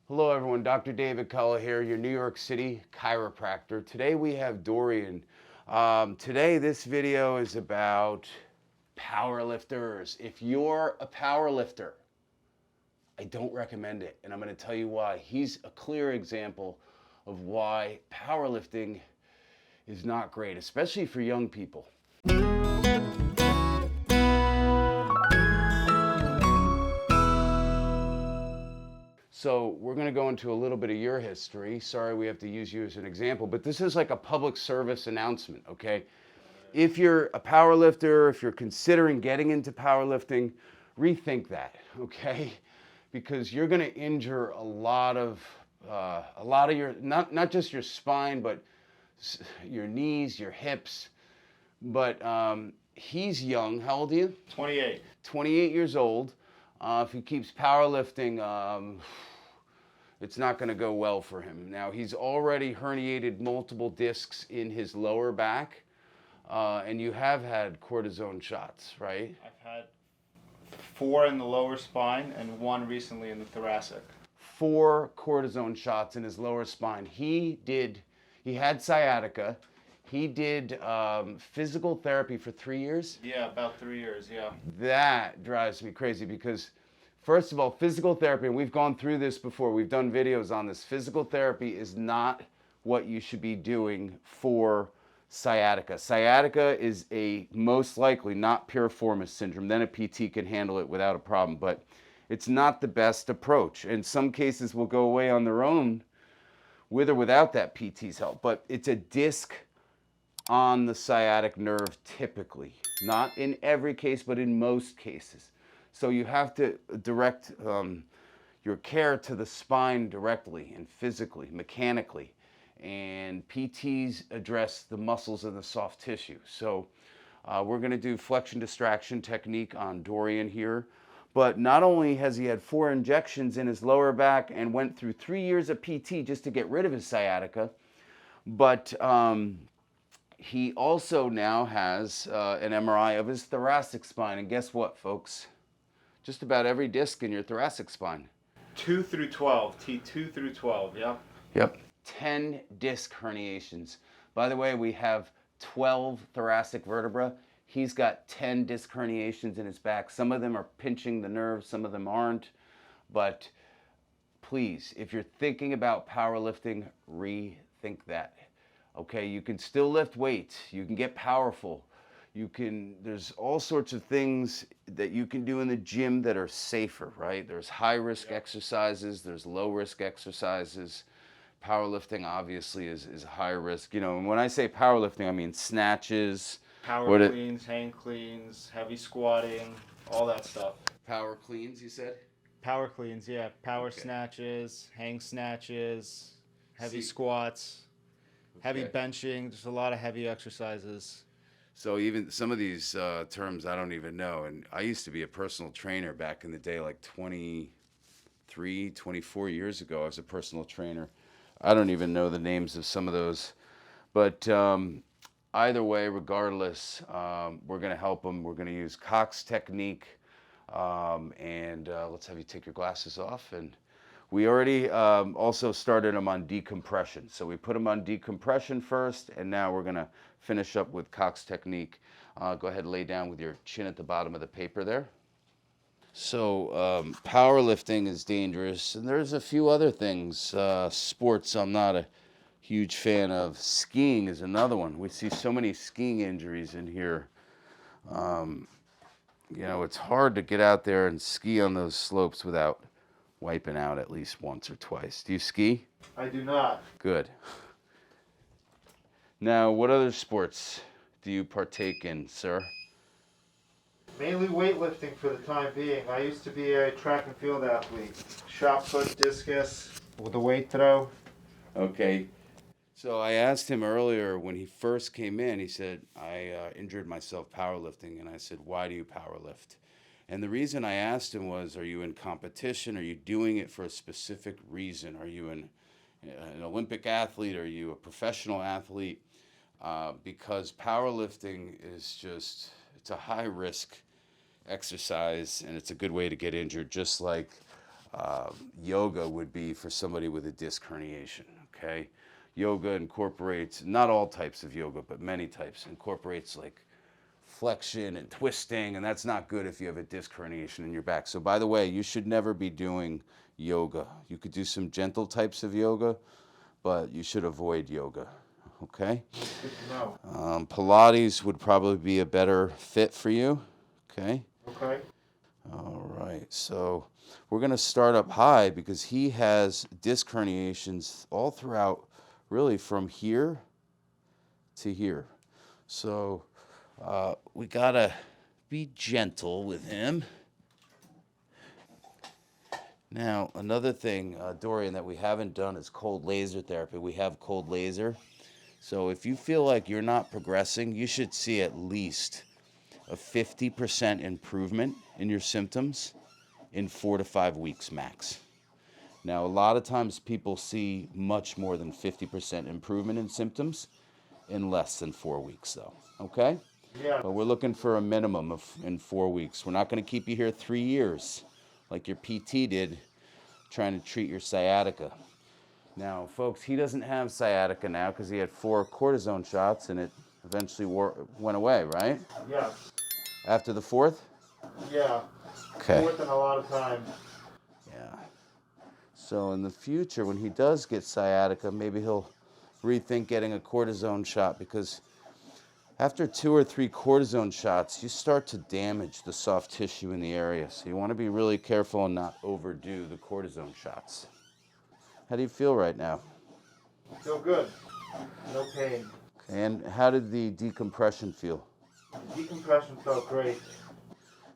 Hello everyone, Dr. David Kulla here, your New York City chiropractor. Today we have Dorian. Today this video is about powerlifters. If you're a powerlifter, I don't recommend it, and I'm going to tell you why. He's a clear example of why powerlifting is not great, especially for young people. So we're going to go into a little bit of your history. Sorry we have to use you as an example, but this is like a public service announcement, okay? If you're a powerlifter, if you're considering getting into powerlifting, rethink that, okay? Because you're going to injure a lot of your, not just your spine, but your knees, your hips. But he's young. How old are you? 28. 28 years old. If he keeps powerlifting, it's not going to go well for him. Now, he's already herniated multiple discs in his lower back, and you have had cortisone shots, right? I've had 4 in the lower spine and 1 recently in the thoracic. 4 cortisone shots in his lower spine. He had sciatica. He did physical therapy for 3 years. Yeah, about 3 years, yeah. That drives me crazy because, first of all, physical therapy, and we've gone through this before, we've done videos on this, physical therapy is not what you should be doing for sciatica. Sciatica is a most likely not piriformis syndrome. Then a PT can handle it without a problem, but it's not the best approach. In some cases will go away on their own with or without that PT's help, but it's a disc on the sciatic nerve typically. Not in every case, but in most cases. So you have to direct your care to the spine directly and physically, mechanically. And PTs address the muscles and the soft tissue. So we're gonna do flexion distraction technique on Dorian here. But not only has he had 4 injections in his lower back and went through 3 years of PT just to get rid of his sciatica, but he also now has an MRI of his thoracic spine. And guess what, folks? Just about every disc in your thoracic spine. 2 through 12, T2 through 12, yeah. Yep. 10 disc herniations. By the way, we have 12 thoracic vertebrae. He's got 10 disc herniations in his back. Some of them are pinching the nerve, some of them aren't. But please, if you're thinking about powerlifting, rethink that. Okay, you can still lift weights, you can get powerful, there's all sorts of things that you can do in the gym that are safer, right? There's high risk exercises, there's low risk exercises. Powerlifting obviously is high risk. You know, and when I say powerlifting, I mean snatches. Power cleans, hang cleans, heavy squatting, all that stuff. Power cleans, you said? Power cleans, yeah. Power snatches, hang snatches, heavy squats. Heavy benching, just a lot of heavy exercises. So even some of these terms I don't even know. And I used to be a personal trainer back in the day, like 23, 24 years ago. I was a personal trainer. I don't even know the names of some of those. But either way, regardless, we're going to help them. We're going to use Cox technique. Let's have you take your glasses off. And we already also started them on decompression. So we put them on decompression first, and now we're gonna finish up with Cox technique. Go ahead and lay down with your chin at the bottom of the paper there. So powerlifting is dangerous, and there's a few other things. Sports I'm not a huge fan of. Skiing is another one. We see so many skiing injuries in here. You know, it's hard to get out there and ski on those slopes without wiping out at least once or twice. Do you ski? I do not. Good. Now, what other sports do you partake in, sir? Mainly weightlifting for the time being. I used to be a track and field athlete. Shot put, discus, with a weight throw. Okay. So I asked him earlier when he first came in, he said, I injured myself powerlifting. And I said, why do you powerlift? And the reason I asked him was, are you in competition? Are you doing it for a specific reason? Are you an Olympic athlete? Are you a professional athlete? Because powerlifting is it's a high risk exercise, and it's a good way to get injured, just like yoga would be for somebody with a disc herniation, okay? Yoga incorporates, not all types of yoga, but many types, incorporates like flexion and twisting, and that's not good if you have a disc herniation in your back. So by the way, you should never be doing yoga. You could do some gentle types of yoga, but you should avoid yoga, okay? Good to know. Pilates would probably be a better fit for you, okay? Okay. All right, so we're gonna start up high because he has disc herniations all throughout, really from here to here. So we gotta be gentle with him. Now, another thing, Dorian, that we haven't done is cold laser therapy. We have cold laser. So if you feel like you're not progressing, you should see at least a 50% improvement in your symptoms in 4 to 5 weeks max. Now, a lot of times people see much more than 50% improvement in symptoms in less than 4 weeks, though, okay? Yeah. But we're looking for a minimum of in 4 weeks. We're not going to keep you here 3 years like your PT did trying to treat your sciatica. Now, folks, he doesn't have sciatica now because he had 4 cortisone shots and it eventually went away, right? Yeah. After the 4th? Yeah. Okay. 4th in a lot of time. Yeah. So in the future, when he does get sciatica, maybe he'll rethink getting a cortisone shot, because after 2 or 3 cortisone shots, you start to damage the soft tissue in the area. So you want to be really careful and not overdo the cortisone shots. How do you feel right now? Feel good. No pain. Okay, and how did the decompression feel? Decompression felt great.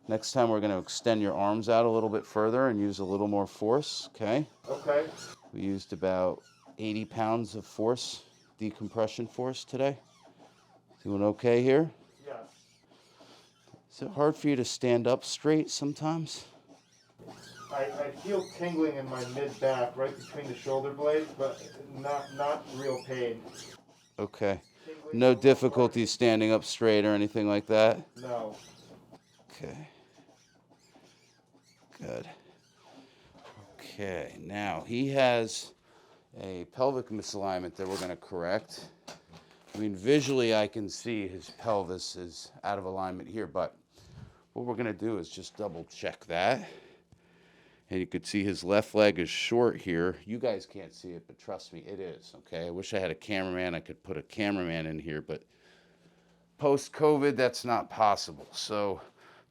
Next time we're going to extend your arms out a little bit further and use a little more force, okay? Okay. We used about 80 pounds of force, decompression force today. Doing okay here? Yes. Is it hard for you to stand up straight sometimes? I feel tingling in my mid-back, right between the shoulder blades, but not real pain. Okay. Tingling No in the difficulty standing up straight or anything like that? lower- No. Okay. Good. Okay, now he has a pelvic misalignment that we're going to correct. I mean, visually I can see his pelvis is out of alignment here, but what we're going to do is just double check that. And you could see his left leg is short here. You guys can't see it, but trust me, it is, okay? I wish I had a cameraman. I could put a cameraman in here, but post-COVID, that's not possible. So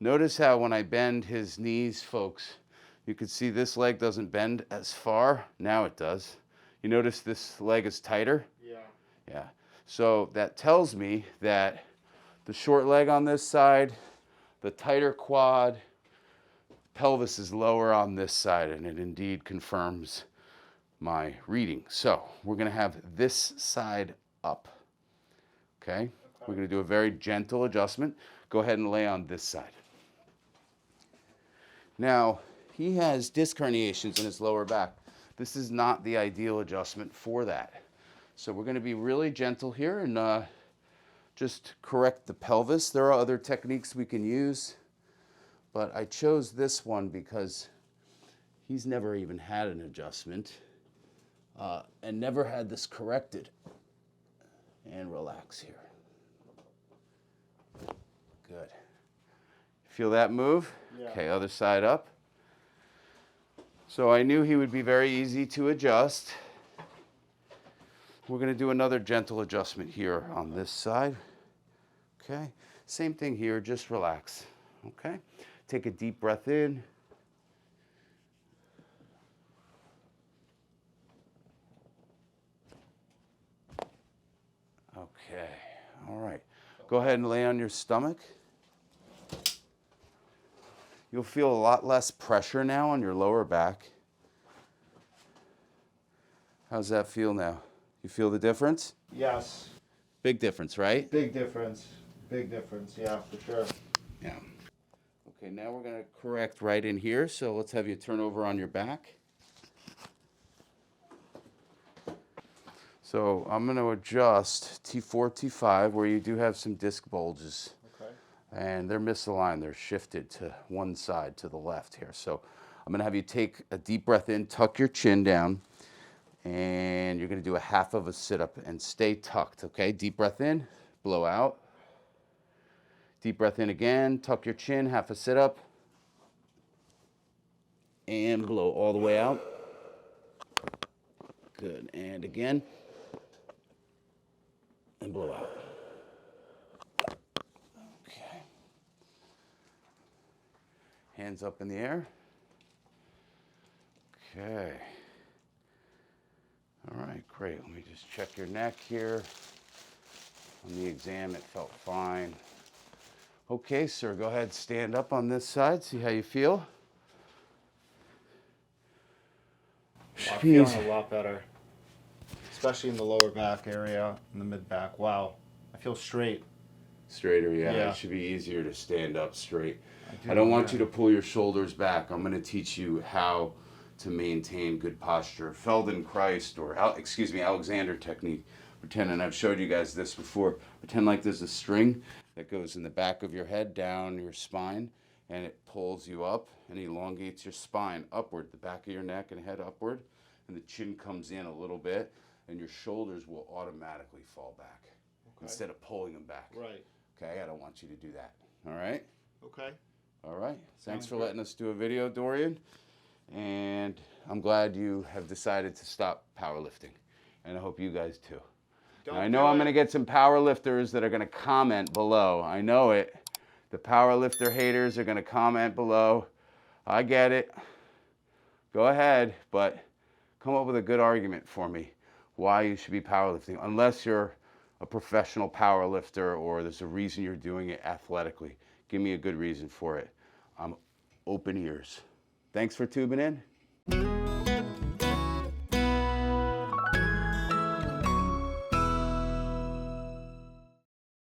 notice how when I bend his knees, folks, you can see this leg doesn't bend as far. Now it does. You notice this leg is tighter? Yeah. Yeah. So that tells me that the short leg on this side, the tighter quad, pelvis is lower on this side, and it indeed confirms my reading. So we're going to have this side up. Okay? We're going to do a very gentle adjustment. Go ahead and lay on this side. Now, he has disc herniations in his lower back. This is not the ideal adjustment for that. So we're going to be really gentle here and just correct the pelvis. There are other techniques we can use, but I chose this one because he's never even had an adjustment and never had this corrected. And relax here. Good. Feel that move? Yeah. Okay, other side up. So I knew he would be very easy to adjust. We're going to do another gentle adjustment here on this side. Okay, same thing here, just relax. Okay, take a deep breath in. Okay, all right. Go ahead and lay on your stomach. You'll feel a lot less pressure now on your lower back. How's that feel now? You feel the difference? Yes. Big difference, right? Big difference. Big difference. Yeah, for sure. Yeah. Okay, now we're going to correct right in here. So let's have you turn over on your back. So I'm going to adjust T4, T5, where you do have some disc bulges. Okay. And they're misaligned. They're shifted to one side, to the left here. So I'm gonna have you take a deep breath in, tuck your chin down, and you're gonna do a half of a sit-up and stay tucked, okay? Deep breath in, blow out. Deep breath in again, tuck your chin, half a sit-up, and blow all the way out. Good, and again, and blow out. Okay. Hands up in the air. Okay. All right, great. Let me just check your neck here. On the exam, it felt fine. Okay, sir, go ahead, stand up on this side, see how you feel. I'm feeling a lot better, especially in the lower back area, in the mid back. Wow, I feel straight. Straighter, yeah. Yeah. It should be easier to stand up straight. I don't want you to pull your shoulders back. I'm going to teach you how to maintain good posture. Feldenkrais, or Alexander technique. Pretend, and I've showed you guys this before. Pretend like there's a string that goes in the back of your head, down your spine, and it pulls you up and elongates your spine upward, the back of your neck and head upward, and the chin comes in a little bit, and your shoulders will automatically fall back instead of pulling them back. Right. Okay, I don't want you to do that. All right? Okay. All right. Thanks for good. letting us do a video, Dorian. And I'm glad you have decided to stop powerlifting. And I hope you guys too. Now, I know I'm going to get some powerlifters that are going to comment below. I know it. The powerlifter haters are going to comment below. I get it. Go ahead, but come up with a good argument for me why you should be powerlifting, unless you're a professional powerlifter or there's a reason you're doing it athletically. Give me a good reason for it. I'm open ears. Thanks for tuning in.